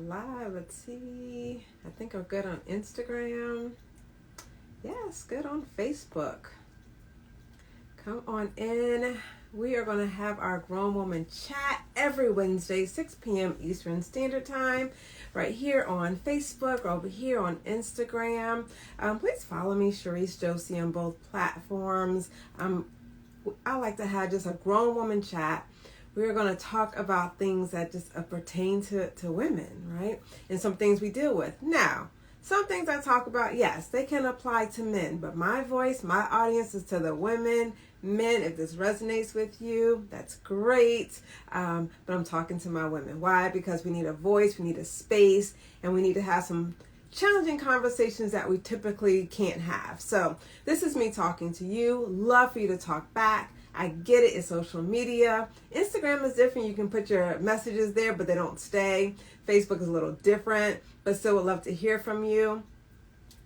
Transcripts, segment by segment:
live. Let's see. I think we're good on Instagram. Yes, good on Facebook. Come on in. We are going to have our Grown Woman Chat every Wednesday, 6 p.m. Eastern Standard Time, right here on Facebook, or over here on Instagram. Please follow me, chareseljosie, on both platforms. I like to have just a Grown Woman Chat. We're going to talk about things that just pertain to women, right? And some things we deal with. Now, some things I talk about, yes, they can apply to men, but my voice, my audience is to the women, men. If this resonates with you, that's great. But I'm talking to my women. Why? Because we need a voice, we need a space, and we need to have some challenging conversations that we typically can't have. So this is me talking to you. Love for you to talk back. I get it. It's social media. Instagram is different. You can put your messages there, but they don't stay. Facebook is a little different, but still would love to hear from you.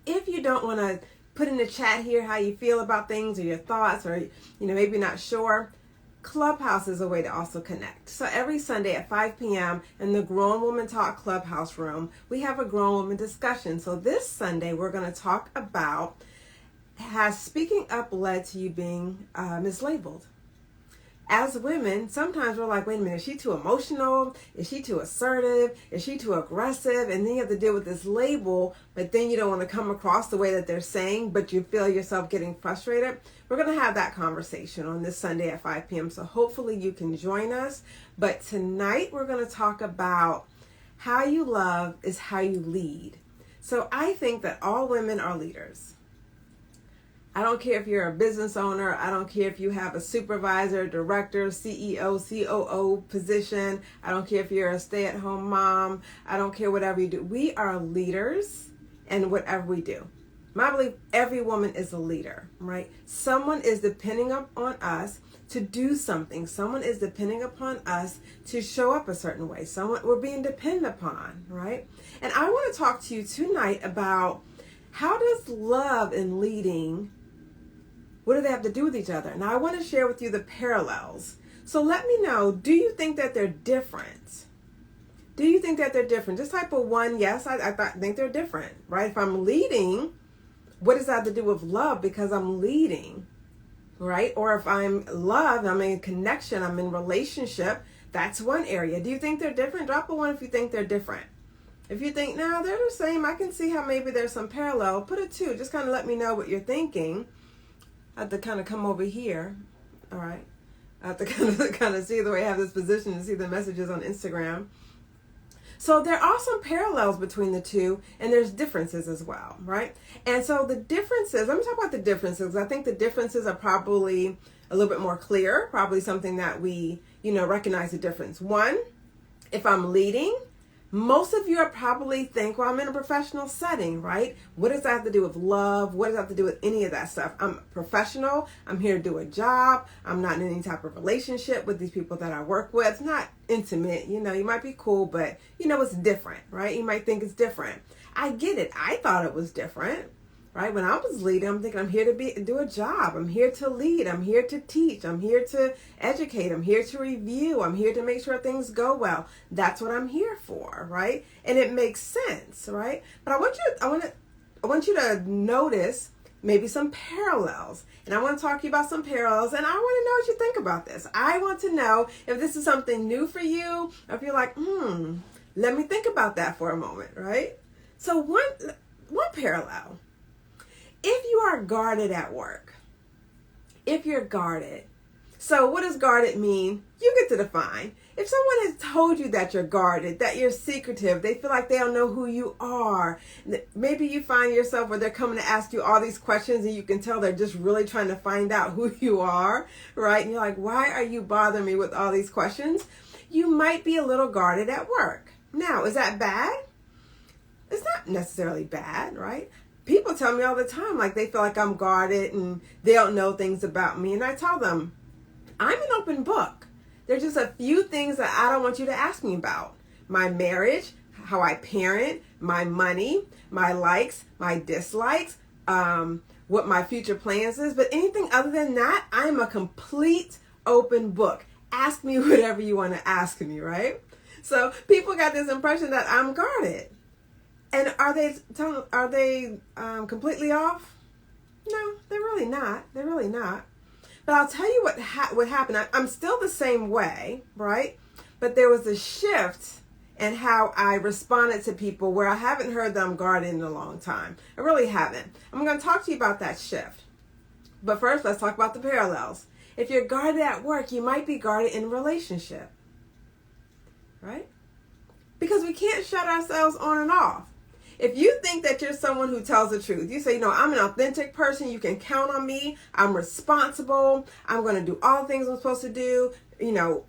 If you don't want to put in the chat here how you feel about things or your thoughts, or maybe not sure, Clubhouse is a way to also connect. So every Sunday at 5 p.m. in the Grown Woman Talk Clubhouse room, we have a Grown Woman discussion. So this Sunday, we're going to talk about, has speaking up led to you being mislabeled? As women, sometimes we're like, wait a minute, is she too emotional? Is she too assertive? Is she too aggressive? And then you have to deal with this label, but then you don't want to come across the way that they're saying, but you feel yourself getting frustrated. We're going to have that conversation on this Sunday at 5 p.m. So hopefully you can join us. But tonight we're going to talk about how you love is how you lead. So I think that all women are leaders. I don't care if you're a business owner. I don't care if you have a supervisor, director, CEO, COO position. I don't care if you're a stay-at-home mom. I don't care whatever you do. We are leaders in whatever we do. I believe every woman is a leader, right? Someone is depending on us to do something. Someone is depending upon us to show up a certain way. Someone we're being dependent upon, right? And I want to talk to you tonight about how does love and leading, what do they have to do with each other? Now, I want to share with you the parallels. So let me know, do you think that they're different? Do you think that they're different? Just type a 1, yes, I think they're different, right? If I'm leading, what does that have to do with love? Because I'm leading, right? Or if I'm loved, I'm in connection, I'm in relationship, that's one area. Do you think they're different? Drop a 1 if you think they're different. If you think, no, they're the same, I can see how maybe there's some parallel. Put a 2, just kind of let me know what you're thinking. I have to kind of come over here, all right? I have to kind of see the way I have this position and see the messages on Instagram. So there are some parallels between the two, and there's differences as well, right? And so the differences, let me talk about the differences. I think the differences are probably a little bit more clear, probably something that we, recognize the difference. 1, if I'm leading, most of you are probably think, well, I'm in a professional setting, right? What does that have to do with love? What does that have to do with any of that stuff? I'm professional. I'm here to do a job. I'm not in any type of relationship with these people that I work with. It's not intimate. You might be cool, but it's different, right? You might think it's different. I get it. I thought it was different, right? When I was leading, I'm thinking I'm here to do a job. I'm here to lead. I'm here to teach. I'm here to educate. I'm here to review. I'm here to make sure things go well. That's what I'm here for, right? And it makes sense, right? But I want you to notice maybe some parallels. And I want to talk to you about some parallels, and I want to know what you think about this. I want to know if this is something new for you, or if you're like, let me think about that for a moment, right? So one parallel. If you are guarded at work, if you're guarded, so what does guarded mean? You get to define. If someone has told you that you're guarded, that you're secretive, they feel like they don't know who you are. Maybe you find yourself where they're coming to ask you all these questions and you can tell they're just really trying to find out who you are, right? And you're like, why are you bothering me with all these questions? You might be a little guarded at work. Now, is that bad? It's not necessarily bad, right? People tell me all the time, like they feel like I'm guarded and they don't know things about me. And I tell them, I'm an open book. There's just a few things that I don't want you to ask me about. My marriage, how I parent, my money, my likes, my dislikes, what my future plans is. But anything other than that, I'm a complete open book. Ask me whatever you want to ask me, right? So people got this impression that I'm guarded. And are they completely off? No, they're really not. They're really not. But I'll tell you what happened. I'm still the same way, right? But there was a shift in how I responded to people where I haven't heard them guarded in a long time. I really haven't. I'm going to talk to you about that shift. But first, let's talk about the parallels. If you're guarded at work, you might be guarded in a relationship, right? Because we can't shut ourselves on and off. If you think that you're someone who tells the truth, you say, I'm an authentic person, you can count on me, I'm responsible, I'm going to do all the things I'm supposed to do,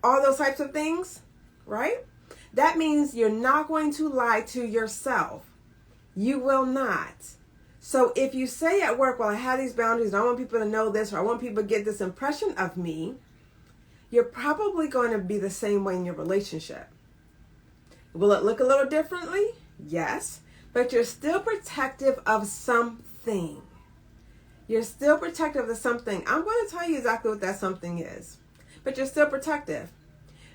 all those types of things, right? That means you're not going to lie to yourself. You will not. So if you say at work, well, I have these boundaries, and I want people to know this, or I want people to get this impression of me, you're probably going to be the same way in your relationship. Will it look a little differently? Yes. But you're still protective of something. You're still protective of something. I'm going to tell you exactly what that something is. But you're still protective.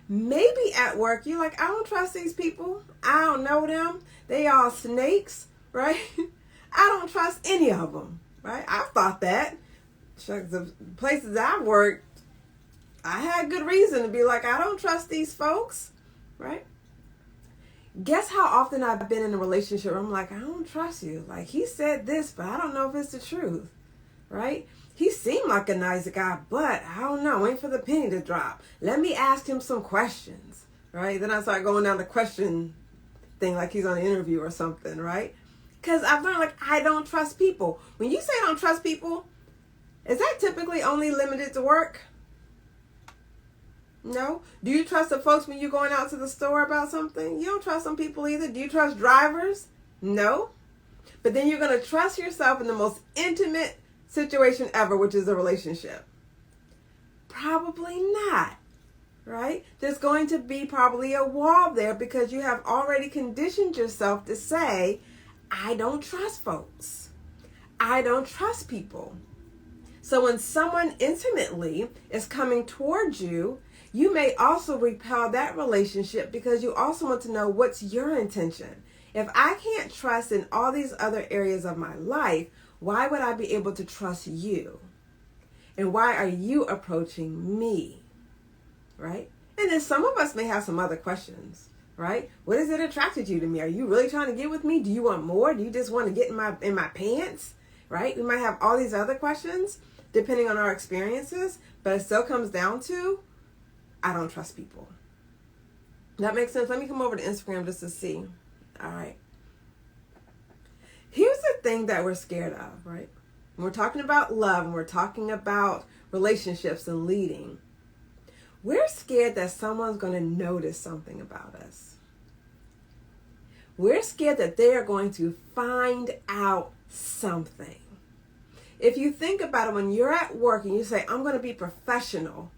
Maybe at work, you're like, I don't trust these people. I don't know them. They all snakes, right? I don't trust any of them, right? I've thought that. The places I've worked, I had good reason to be like, I don't trust these folks, right? Guess how often I've been in a relationship where I'm like, I don't trust you. Like, he said this, but I don't know if it's the truth, right? He seemed like a nice guy, but I don't know. Wait for the penny to drop. Let me ask him some questions, right? Then I start going down the question thing like he's on an interview or something, right? Because I've learned, I don't trust people. When you say I don't trust people, is that typically only limited to work? No? Do you trust the folks when you're going out to the store about something? You don't trust some people either. Do you trust drivers? No. But then you're going to trust yourself in the most intimate situation ever, which is a relationship. Probably not, right? There's going to be probably a wall there because you have already conditioned yourself to say, I don't trust folks. I don't trust people. So when someone intimately is coming towards you, you may also repel that relationship because you also want to know what's your intention. If I can't trust in all these other areas of my life, why would I be able to trust you? And why are you approaching me? Right? And then some of us may have some other questions, right? What has it attracted you to me? Are you really trying to get with me? Do you want more? Do you just want to get in my pants? Right? We might have all these other questions depending on our experiences, but it still comes down to, I don't trust people. That makes sense? Let me come over to Instagram just to see. All right. Here's the thing that we're scared of, right? When we're talking about love and we're talking about relationships and leading, we're scared that someone's going to notice something about us. We're scared that they are going to find out something. If you think about it, when you're at work and you say, I'm going to be professional,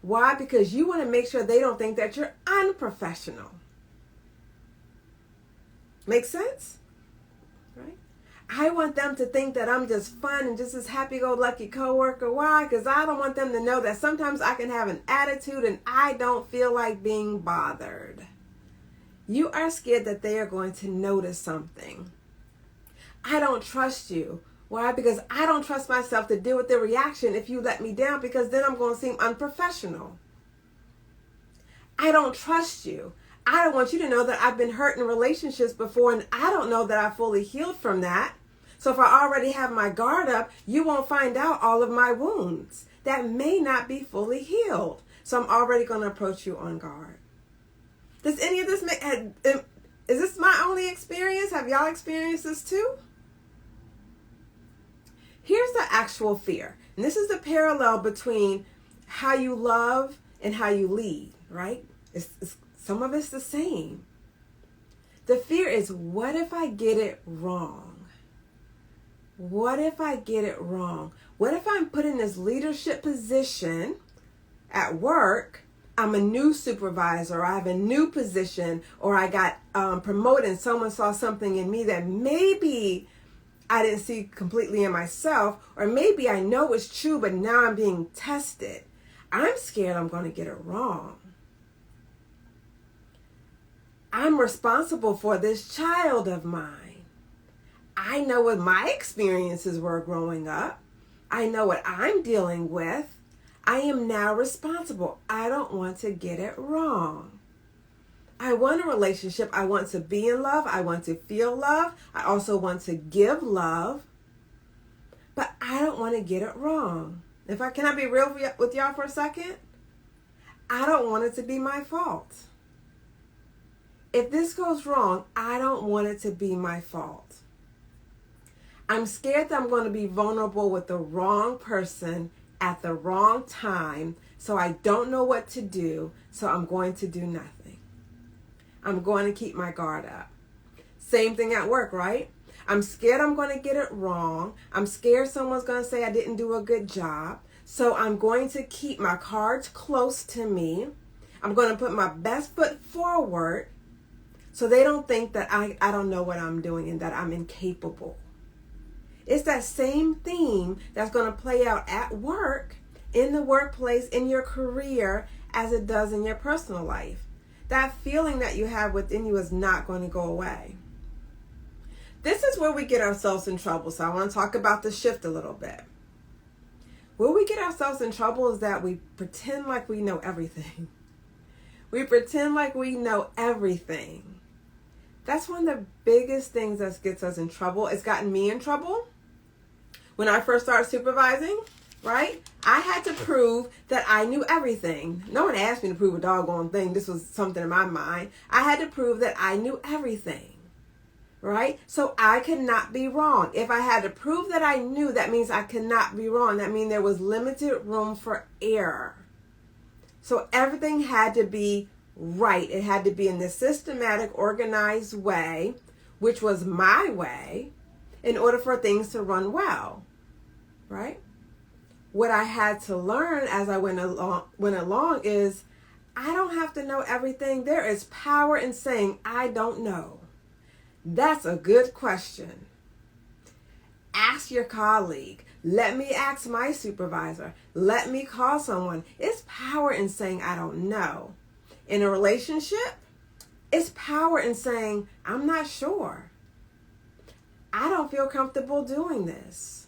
why? Because you want to make sure they don't think that you're unprofessional. Make sense? Right? I want them to think that I'm just fun and just this happy-go-lucky coworker. Why? Because I don't want them to know that sometimes I can have an attitude and I don't feel like being bothered. You are scared that they are going to notice something. I don't trust you. Why? Because I don't trust myself to deal with the reaction if you let me down, because then I'm going to seem unprofessional. I don't trust you. I don't want you to know that I've been hurt in relationships before, and I don't know that I fully healed from that. So if I already have my guard up, you won't find out all of my wounds that may not be fully healed. So I'm already going to approach you on guard. Does any of this is this my only experience? Have y'all experienced this too? Here's the actual fear. And this is the parallel between how you love and how you lead, right? Some of it's the same. The fear is, what if I get it wrong? What if I get it wrong? What if I'm put in this leadership position at work? I'm a new supervisor, or I have a new position, or I got promoted and someone saw something in me that maybe I didn't see completely in myself, or maybe I know it's true, but now I'm being tested. I'm scared I'm going to get it wrong. I'm responsible for this child of mine. I know what my experiences were growing up. I know what I'm dealing with. I am now responsible. I don't want to get it wrong. I want a relationship. I want to be in love. I want to feel love. I also want to give love. But I don't want to get it wrong. Can I be real with y'all for a second? I don't want it to be my fault. If this goes wrong, I don't want it to be my fault. I'm scared that I'm going to be vulnerable with the wrong person at the wrong time, so I don't know what to do, so I'm going to do nothing. I'm going to keep my guard up. Same thing at work, right? I'm scared I'm going to get it wrong. I'm scared someone's going to say I didn't do a good job, so I'm going to keep my cards close to me. I'm going to put my best foot forward so they don't think that I don't know what I'm doing and that I'm incapable. It's that same theme that's going to play out at work, in the workplace, in your career, as it does in your personal life. That feeling that you have within you is not going to go away. This is where we get ourselves in trouble. So I want to talk about the shift a little bit. Where we get ourselves in trouble is that we pretend like we know everything. We pretend like we know everything. That's one of the biggest things that gets us in trouble. It's gotten me in trouble. When I first started supervising, right? I had to prove that I knew everything. No one asked me to prove a doggone thing. This was something in my mind. I had to prove that I knew everything, right? So I could not be wrong. If I had to prove that I knew, that means I could not be wrong. That means there was limited room for error. So everything had to be right. It had to be in this systematic, organized way, which was my way, in order for things to run well, right? What I had to learn as I went along is I don't have to know everything. There is power in saying I don't know. That's a good question. Ask your colleague. Let me ask my supervisor. Let me call someone. It's power in saying I don't know. In a relationship, it's power in saying I'm not sure. I don't feel comfortable doing this.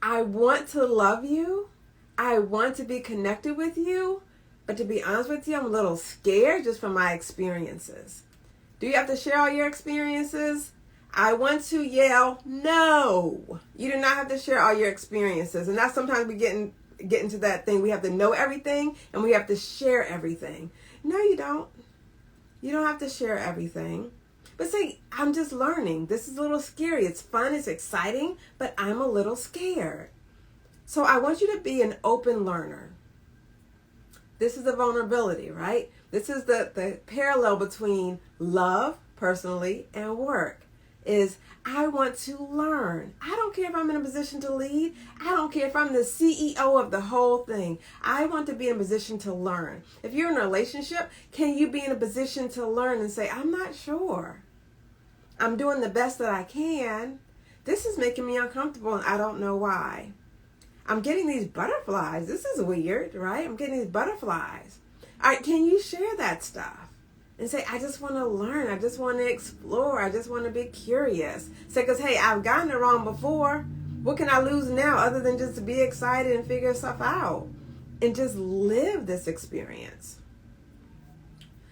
I want to love you. I want to be connected with you. But to be honest with you, I'm a little scared just from my experiences. Do you have to share all your experiences? I want to yell, no. You do not have to share all your experiences. And that's sometimes we get into that thing. We have to know everything and we have to share everything. No, you don't. You don't have to share everything. But say, I'm just learning. This is a little scary. It's fun. It's exciting. But I'm a little scared. So I want you to be an open learner. This is the vulnerability, right? This is the parallel between love, personally, and work. Is I want to learn. I don't care if I'm in a position to lead. I don't care if I'm the CEO of the whole thing. I want to be in a position to learn. If you're in a relationship, can you be in a position to learn and say, I'm not sure. I'm doing the best that I can. This is making me uncomfortable and I don't know why. I'm getting these butterflies. This is weird, right? I'm getting these butterflies. All right, can you share that stuff? And say, I just want to learn. I just want to explore. I just want to be curious. Say, because, hey, I've gotten it wrong before. What can I lose now other than just to be excited and figure stuff out and just live this experience?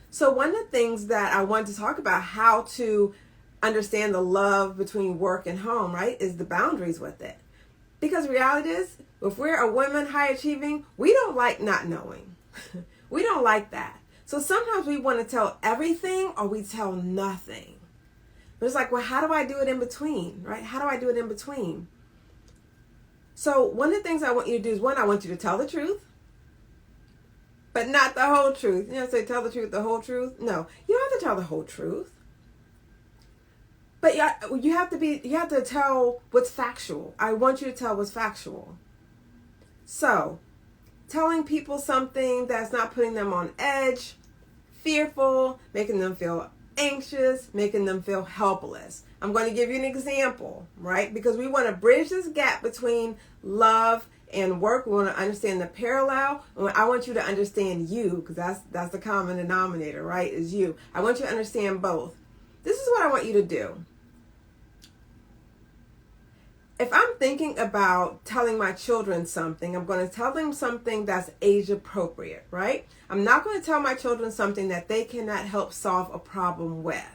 So one of the things that I wanted to talk about, how to understand the love between work and home, right, is the boundaries with it. Because reality is, if we're a woman high achieving, we don't like not knowing. We don't like that. So sometimes we want to tell everything or we tell nothing. But it's like, well, how do I do it in between, right? How do I do it in between? So one of the things I want you to do is, one, I want you to tell the truth, but not the whole truth. You know, say tell the truth, the whole truth. No, you don't have to tell the whole truth. But you have to tell what's factual. I want you to tell what's factual. So telling people something that's not putting them on edge, fearful, making them feel anxious, making them feel helpless. I'm going to give you an example, right? Because we want to bridge this gap between love and work. We want to understand the parallel. I want you to understand you, because that's the common denominator, right? Is you. I want you to understand both. This is what I want you to do. If I'm thinking about telling my children something, I'm going to tell them something that's age appropriate, right? I'm not going to tell my children something that they cannot help solve a problem with.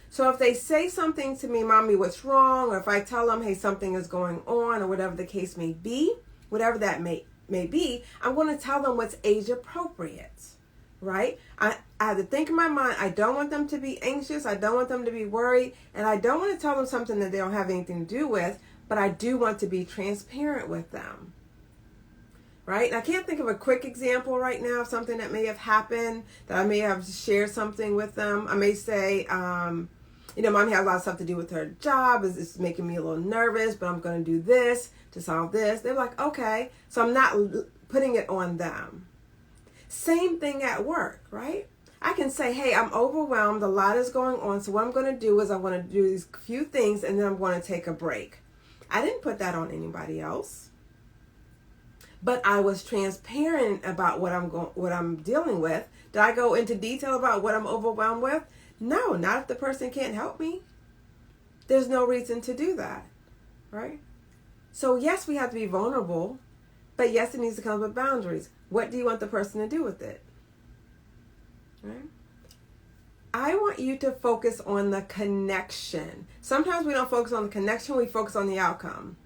So if they say something to me, Mommy, what's wrong? Or if I tell them, hey, something is going on, or whatever the case may be, whatever that may be, I'm going to tell them what's age appropriate, right? I have to think in my mind, I don't want them to be anxious. I don't want them to be worried. And I don't want to tell them something that they don't have anything to do with, but I do want to be transparent with them, right? And I can't think of a quick example right now of something that may have happened, that I may have shared something with them. I may say, Mommy has a lot of stuff to do with her job. It's making me a little nervous, but I'm going to do this to solve this. They're like, okay. So I'm not putting it on them. Same thing at work, right? I can say, hey, I'm overwhelmed. A lot is going on. So what I'm going to do is I want to do these few things, and then I'm going to take a break. I didn't put that on anybody else. But I was transparent about what I'm dealing with. Did I go into detail about what I'm overwhelmed with? No, not if the person can't help me. There's no reason to do that, right? So yes, we have to be vulnerable, but yes, it needs to come with boundaries. What do you want the person to do with it? Right? I want you to focus on the connection. Sometimes we don't focus on the connection, we focus on the outcome.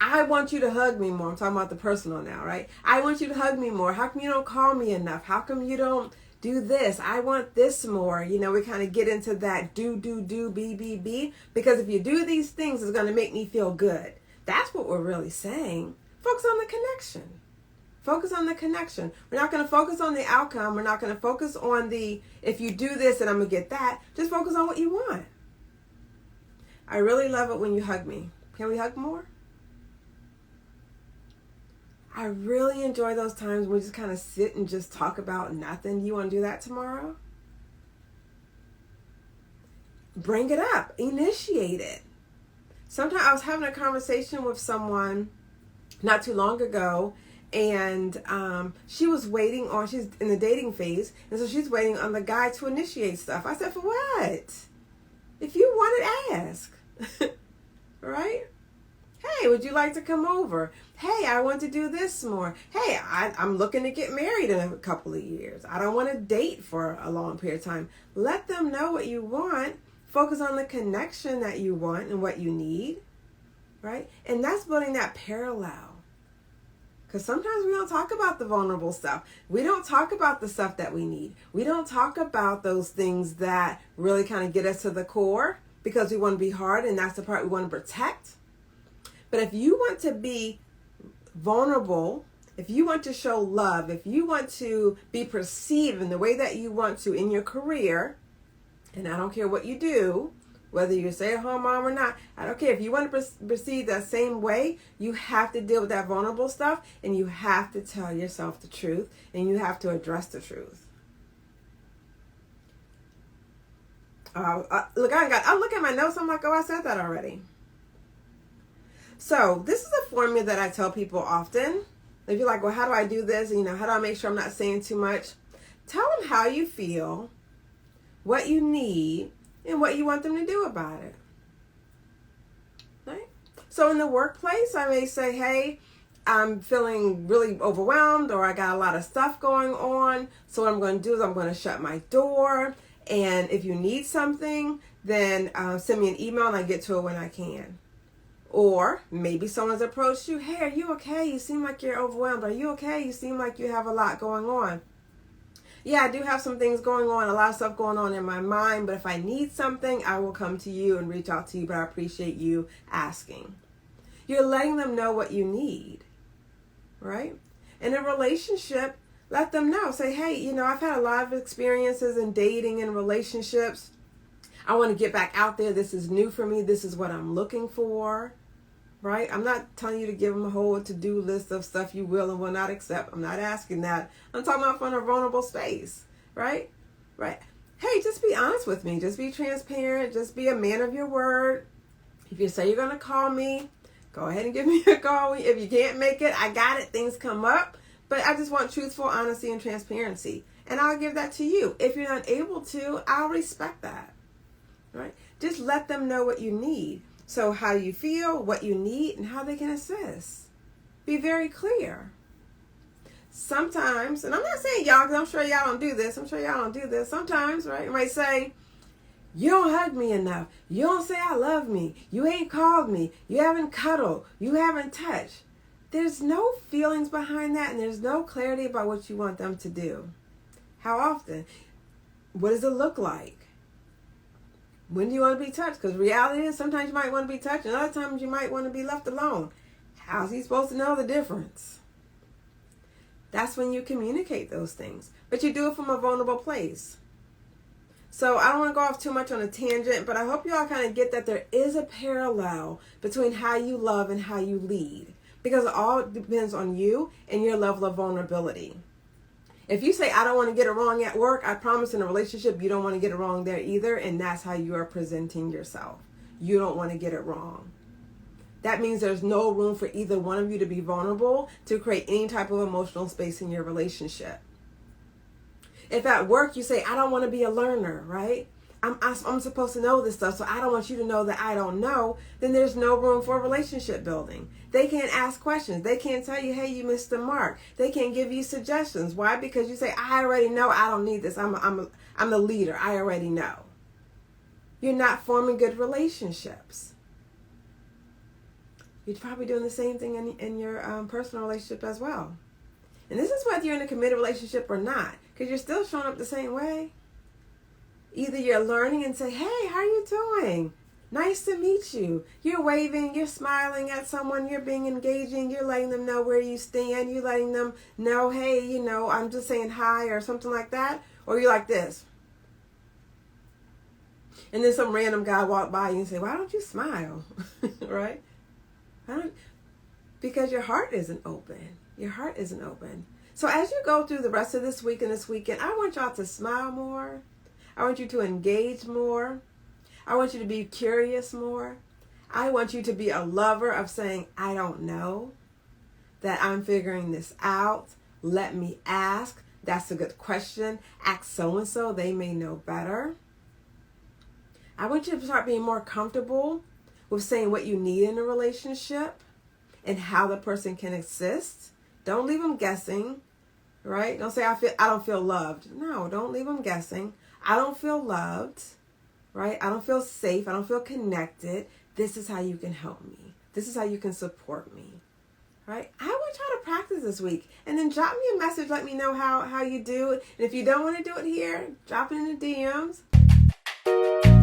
I want you to hug me more. I'm talking about the personal now, right? I want you to hug me more. How come you don't call me enough? How come you don't do this? I want this more. We kind of get into that do, be. Because if you do these things, it's going to make me feel good. That's what we're really saying. Focus on the connection. Focus on the connection. We're not going to focus on the outcome. We're not going to focus on if you do this and I'm going to get that. Just focus on what you want. I really love it when you hug me. Can we hug more? I really enjoy those times when we just kind of sit and just talk about nothing. You want to do that tomorrow? Bring it up. Initiate it. Sometimes I was having a conversation with someone not too long ago, and she was waiting on, she's in the dating phase, and so she's waiting on the guy to initiate stuff. I said, for what? If you want it, ask. Right? Hey, would you like to come over? Hey, I want to do this more. Hey, I'm looking to get married in a couple of years. I don't want to date for a long period of time. Let them know what you want. Focus on the connection that you want and what you need, right? And that's building that parallel. Because sometimes we don't talk about the vulnerable stuff. We don't talk about the stuff that we need. We don't talk about those things that really kind of get us to the core, because we want to be hard, and that's the part we want to protect. But if you want to be vulnerable, if you want to show love, if you want to be perceived in the way that you want to in your career, and I don't care what you do, whether you're a stay-at-home mom or not, I don't care. If you want to proceed that same way, you have to deal with that vulnerable stuff, and you have to tell yourself the truth, and you have to address the truth. Look, I look at my notes, I'm like, oh, I said that already. So this is a formula that I tell people often. If you're like, well, how do I do this? And, how do I make sure I'm not saying too much? Tell them how you feel, what you need, and what you want them to do about it. Right? So in the workplace, I may say, hey, I'm feeling really overwhelmed, or I got a lot of stuff going on. So what I'm going to do is I'm going to shut my door. And if you need something, then send me an email and I get to it when I can. Or maybe someone's approached you. Hey, are you okay? You seem like you're overwhelmed. Are you okay? You seem like you have a lot going on. Yeah, I do have some things going on, a lot of stuff going on in my mind. But if I need something, I will come to you and reach out to you. But I appreciate you asking. You're letting them know what you need, right? In a relationship, let them know. Say, hey, I've had a lot of experiences in dating and relationships. I want to get back out there. This is new for me. This is what I'm looking for. Right? I'm not telling you to give them a whole to-do list of stuff you will and will not accept. I'm not asking that. I'm talking about from a vulnerable space. Right? Right. hey, just be honest with me. Just be transparent. Just be a man of your word. If you say you're going to call me, go ahead and give me a call. If you can't make it, I got it. Things come up. But I just want truthful honesty and transparency. And I'll give that to you. If you're not able to, I'll respect that. Right? Just let them know what you need. So how you feel, what you need, and how they can assist. Be very clear. Sometimes, and I'm not saying y'all, because I'm sure y'all don't do this. Sometimes, right? You might say, you don't hug me enough. You don't say I love me. You ain't called me. You haven't cuddled. You haven't touched. There's no feelings behind that, and there's no clarity about what you want them to do. How often? What does it look like? When do you want to be touched? Because reality is sometimes you might want to be touched, and other times you might want to be left alone. How's he supposed to know the difference? That's when you communicate those things. But you do it from a vulnerable place. So I don't want to go off too much on a tangent, but I hope you all kind of get that there is a parallel between how you love and how you lead. Because it all depends on you and your level of vulnerability. If you say, I don't want to get it wrong at work, I promise in a relationship you don't want to get it wrong there either. And that's how you are presenting yourself. You don't want to get it wrong. That means there's no room for either one of you to be vulnerable to create any type of emotional space in your relationship. If at work you say, I don't want to be a learner, right? I'm supposed to know this stuff, so I don't want you to know that I don't know, then there's no room for relationship building. They can't ask questions. They can't tell you, hey, you missed the mark. They can't give you suggestions. Why? Because you say, I already know, I don't need this. I'm the leader. I already know. You're not forming good relationships. You're probably doing the same thing in your personal relationship as well. And this is whether you're in a committed relationship or not, because you're still showing up the same way. Either you're learning and say, hey, how are you doing? Nice to meet you. You're waving, you're smiling at someone, you're being engaging, you're letting them know where you stand, you're letting them know, hey, I'm just saying hi or something like that. Or you're like this. And then some random guy walk by you and say, why don't you smile? Right? Because your heart isn't open. Your heart isn't open. So as you go through the rest of this week and this weekend, I want y'all to smile more. I want you to engage more. I want you to be curious more. I want you to be a lover of saying, I don't know, that I'm figuring this out. Let me ask. That's a good question. Ask so-and-so. They may know better. I want you to start being more comfortable with saying what you need in a relationship and how the person can assist. Don't leave them guessing, right? Don't say, I don't feel loved. No, don't leave them guessing. I don't feel loved, right? I don't feel safe. I don't feel connected. This is how you can help me. This is how you can support me, right? I want y'all to practice this week. And then drop me a message. Let me know how you do it. And if you don't want to do it here, drop it in the DMs.